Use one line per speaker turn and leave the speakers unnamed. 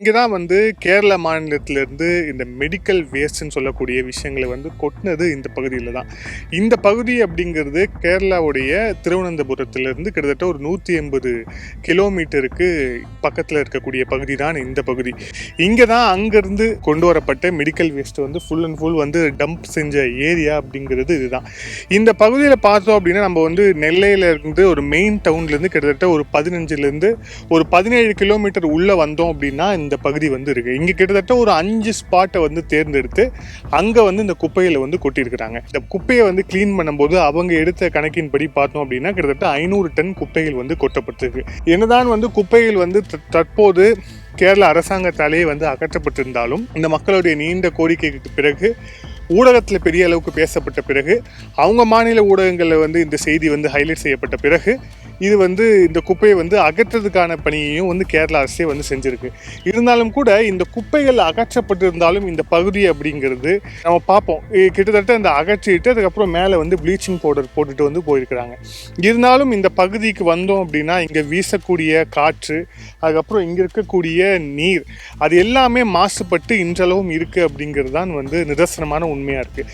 இங்கே தான் வந்து கேரளா மாநிலத்திலேருந்து இந்த மெடிக்கல் வேஸ்ட்ன்னு சொல்லக்கூடிய விஷயங்களை வந்து கொட்டினது இந்த பகுதியில் தான். இந்த பகுதி அப்படிங்கிறது கேரளாவுடைய திருவனந்தபுரத்துலேருந்து கிட்டத்தட்ட ஒரு 180 கிலோமீட்டருக்கு பக்கத்தில் இருக்கக்கூடிய பகுதி தான் இந்த பகுதி. இங்கே தான் அங்கேருந்து கொண்டு வரப்பட்ட மெடிக்கல் வேஸ்ட் வந்து ஃபுல் அண்ட் ஃபுல் வந்து டம்ப் செஞ்ச ஏரியா அப்படிங்கிறது இதுதான். இந்த பகுதியில் பார்த்தோம் அப்படின்னா நம்ம வந்து நெல்லையிலேருந்து ஒரு மெயின் டவுன்லேருந்து கிட்டத்தட்ட ஒரு 15லேருந்து ஒரு 17 கிலோமீட்டர் உள்ளே வந்தோம் அப்படின்னா இந்த பகுதி வந்து இருக்குது. இங்கே கிட்டத்தட்ட ஒரு 5 ஸ்பாட்டை வந்து தேர்ந்தெடுத்து அங்கே வந்து இந்த குப்பையில் வந்து கொட்டியிருக்கிறாங்க. இந்த குப்பையை வந்து க்ளீன் பண்ணும்போது அவங்க எடுத்த கணக்கின்படி பார்த்தோம் அப்படின்னா கிட்டத்தட்ட 500 டன் குப்பைகள் வந்து கொட்டப்பட்டிருக்கு. என்னதான் வந்து குப்பைகள் வந்து தற்போது கேரள அரசாங்கத்தாலே வந்து அகற்றப்பட்டிருந்தாலும் இந்த மக்களுடைய நீண்ட கோரிக்கைக்கு பிறகு ஊடகத்தில் பெரிய அளவுக்கு பேசப்பட்ட பிறகு அவங்க மாநில ஊடகங்களில் வந்து இந்த செய்தி வந்து ஹைலைட் செய்யப்பட்ட பிறகு இது வந்து இந்த குப்பையை வந்து அகற்றதுக்கான பணியையும் வந்து கேரள அரசே வந்து செஞ்சுருக்கு. இருந்தாலும் கூட இந்த குப்பைகள் அகற்றப்பட்டிருந்தாலும் இந்த பகுதி அப்படிங்கிறது நம்ம பார்ப்போம் கிட்டத்தட்ட இந்த அகற்றிட்டு அதுக்கப்புறம் மேலே வந்து ப்ளீச்சிங் பவுடர் போட்டுட்டு வந்து போயிருக்கிறாங்க. இருந்தாலும் இந்த பகுதிக்கு வந்தோம் அப்படின்னா இங்கே வீசக்கூடிய காற்று அதுக்கப்புறம் இங்கே இருக்கக்கூடிய நீர் அது எல்லாமே மாசுபட்டு இன்றளவும் இருக்குது அப்படிங்கிறது தான் வந்து நிதர்சனமான உண்மையாக இருக்குது.